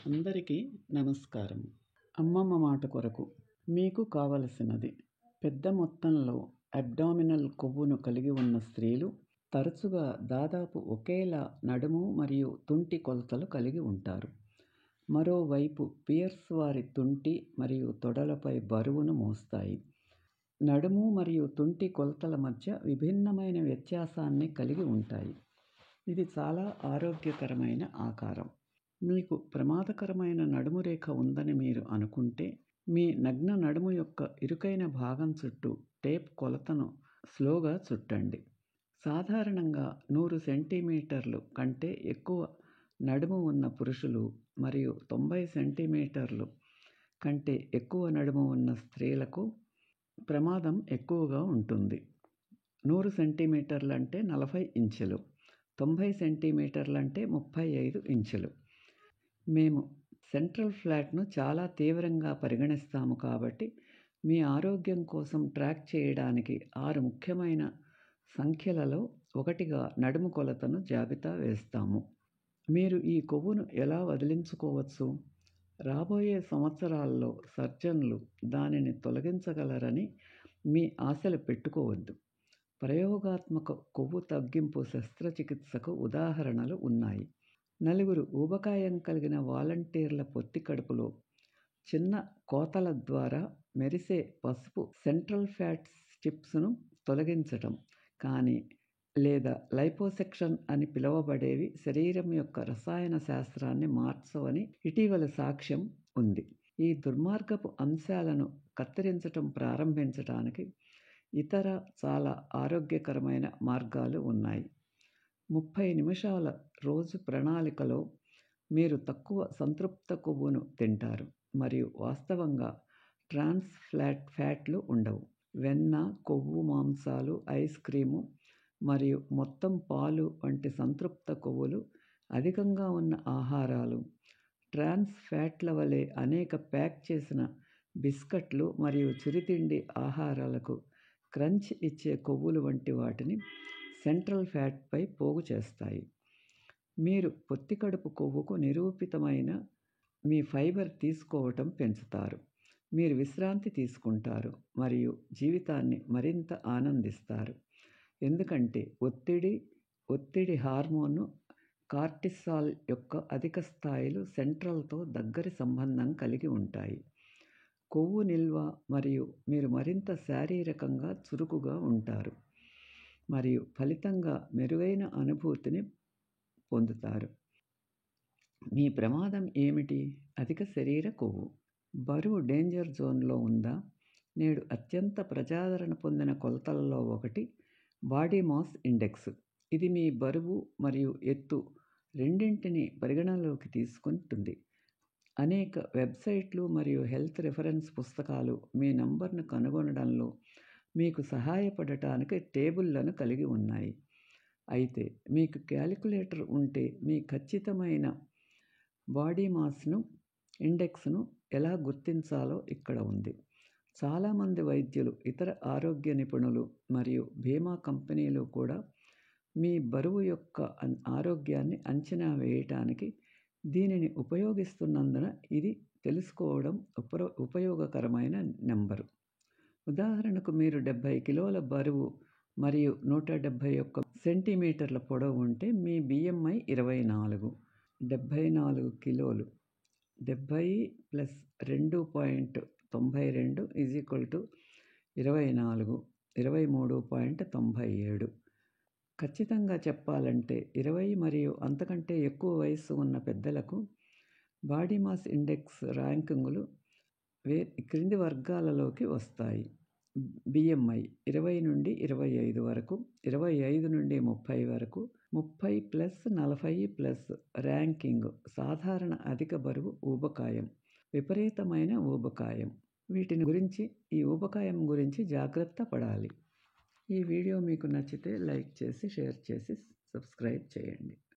అందరికీ నమస్కారం. అమ్మమ్మ మాట కొరకు మీకు కావలసినది. పెద్ద మొత్తంలో అబ్డామినల్ కొవ్వును కలిగి ఉన్న స్త్రీలు తరచుగా దాదాపు ఒకేలా నడుము మరియు తుంటి కొలతలు కలిగి ఉంటారు. మరోవైపు పియర్స్ వారి తుంటి మరియు తొడలపై బరువును మోస్తాయి. నడుము మరియు తుంటి కొలతల మధ్య విభిన్నమైన వ్యత్యాసాన్ని కలిగి ఉంటాయి. ఇది చాలా ఆరోగ్యకరమైన ఆకారం. మీకు ప్రమాదకరమైన నడుము రేఖ ఉందని మీరు అనుకుంటే, మీ నగ్న నడుము యొక్క ఇరుకైన భాగం చుట్టూ టేప్ కొలతను స్లోగా చుట్టండి. సాధారణంగా 100 సెంటీమీటర్లు కంటే ఎక్కువ నడుము ఉన్న పురుషులు మరియు 90 సెంటీమీటర్లు కంటే ఎక్కువ నడుము ఉన్న స్త్రీలకు ప్రమాదం ఎక్కువగా ఉంటుంది. 100 సెంటీమీటర్లు అంటే 40 ఇంచులు, 90 సెంటీమీటర్లు అంటే 35 ఇంచులు. మేము సెంట్రల్ ఫ్లాట్ను చాలా తీవ్రంగా పరిగణిస్తాము కాబట్టి మీ ఆరోగ్యం కోసం ట్రాక్ చేయడానికి 6 ముఖ్యమైన సంఖ్యలలో ఒకటిగా నడుము కొలతను జాబితా వేస్తాము. మీరు ఈ కొవ్వును ఎలా వదిలించుకోవచ్చు? రాబోయే సంవత్సరాల్లో సర్జన్లు దానిని తొలగించగలరని మీ ఆశలు పెట్టుకోవద్దు. ప్రయోగాత్మక కొవ్వు తగ్గింపు శస్త్రచికిత్సకు ఉదాహరణలు ఉన్నాయి. 4 ఊబకాయం కలిగిన వాలంటీర్ల పొత్తి కడుపులో చిన్న కోతల ద్వారా మెరిసే పసుపు సెంట్రల్ ఫ్యాట్ స్ట్రిప్స్ను తొలగించటం కానీ లేదా లైపోసెక్షన్ అని పిలువబడేవి శరీరం యొక్క రసాయన శాస్త్రాన్ని మార్చవని ఇటీవల సాక్ష్యం ఉంది. ఈ దుర్మార్గపు అంశాలను కత్తిరించటం ప్రారంభించడానికి ఇతర చాలా ఆరోగ్యకరమైన మార్గాలు ఉన్నాయి. 30 నిమిషాల రోజు ప్రణాళికలో మీరు తక్కువ సంతృప్త కొవ్వును తింటారు మరియు వాస్తవంగా ట్రాన్స్ ఫ్యాట్లు ఉండవు. వెన్న, కొవ్వు మాంసాలు, ఐస్ క్రీము మరియు మొత్తం పాలు వంటి సంతృప్త కొవ్వులు అధికంగా ఉన్న ఆహారాలు, ట్రాన్స్ ఫ్యాట్ల వలె అనేక ప్యాక్ చేసిన బిస్కట్లు మరియు చిరుతిండి ఆహారాలకు క్రంచ్ ఇచ్చే కొవ్వులు వంటి వాటిని సెంట్రల్ ఫ్యాట్పై పోగు చేస్తాయి. మీరు పొత్తికడుపు కొవ్వుకు నిరూపితమైన మీ ఫైబర్ తీసుకోవటం పెంచుతారు. మీరు విశ్రాంతి తీసుకుంటారు మరియు జీవితాన్ని మరింత ఆనందిస్తారు. ఎందుకంటే ఒత్తిడి హార్మోను కార్టిసాల్ యొక్క అధిక స్థాయిలు సెంట్రల్తో దగ్గరి సంబంధం కలిగి ఉంటాయి. కొవ్వు నిల్వ మరియు మీరు మరింత శారీరకంగా చురుకుగా ఉంటారు మరియు ఫలితంగా మెరుగైన అనుభూతిని పొందుతారు. మీ ప్రమాదం ఏమిటి? అధిక శరీర కొవ్వు. బరువు డేంజర్ జోన్లో ఉందా? నేడు అత్యంత ప్రజాదరణ పొందిన కొలతలలో ఒకటి బాడీ మాస్ ఇండెక్స్. ఇది మీ బరువు మరియు ఎత్తు రెండింటినీ పరిగణనలోకి తీసుకుంటుంది. అనేక వెబ్సైట్లు మరియు హెల్త్ రిఫరెన్స్ పుస్తకాలు మీ నంబర్ను కనుగొనడంలో మీకు సహాయపడటానికి టేబుళ్లను కలిగి ఉన్నాయి. అయితే మీకు క్యాలిక్యులేటర్ ఉంటే మీ ఖచ్చితమైన బాడీ మాస్ను ఇండెక్స్ను ఎలా గుర్తించాలో ఇక్కడ ఉంది. చాలామంది వైద్యులు, ఇతర ఆరోగ్య నిపుణులు మరియు బీమా కంపెనీలు కూడా మీ బరువు యొక్క ఆరోగ్యాన్ని అంచనా వేయటానికి దీనిని ఉపయోగిస్తున్నందున ఇది తెలుసుకోవడం ఉపయోగకరమైన నెంబరు. ఉదాహరణకు మీరు 70 కిలోల బరువు మరియు 171 సెంటీమీటర్ల పొడవు ఉంటే మీ BMI 24. 74 కిలోలు 70 + 2.92 24 23.97. ఖచ్చితంగా చెప్పాలంటే 20 మరియు అంతకంటే ఎక్కువ వయస్సు ఉన్న పెద్దలకు బాడీ మాస్ ఇండెక్స్ ర్యాంకింగులు క్రింది వర్గాలలోకి వస్తాయి. BMI 20 నుండి 25 వరకు, 25 నుండి 30 వరకు, 30+40+ ర్యాంకింగ్ సాధారణ అధిక బరువు ఊబకాయం, విపరీతమైన ఊబకాయం. ఈ ఊబకాయం గురించి జాగ్రత్త పడాలి. ఈ వీడియో మీకు నచ్చితే లైక్ చేసి, షేర్ చేసి, సబ్స్క్రైబ్ చేయండి.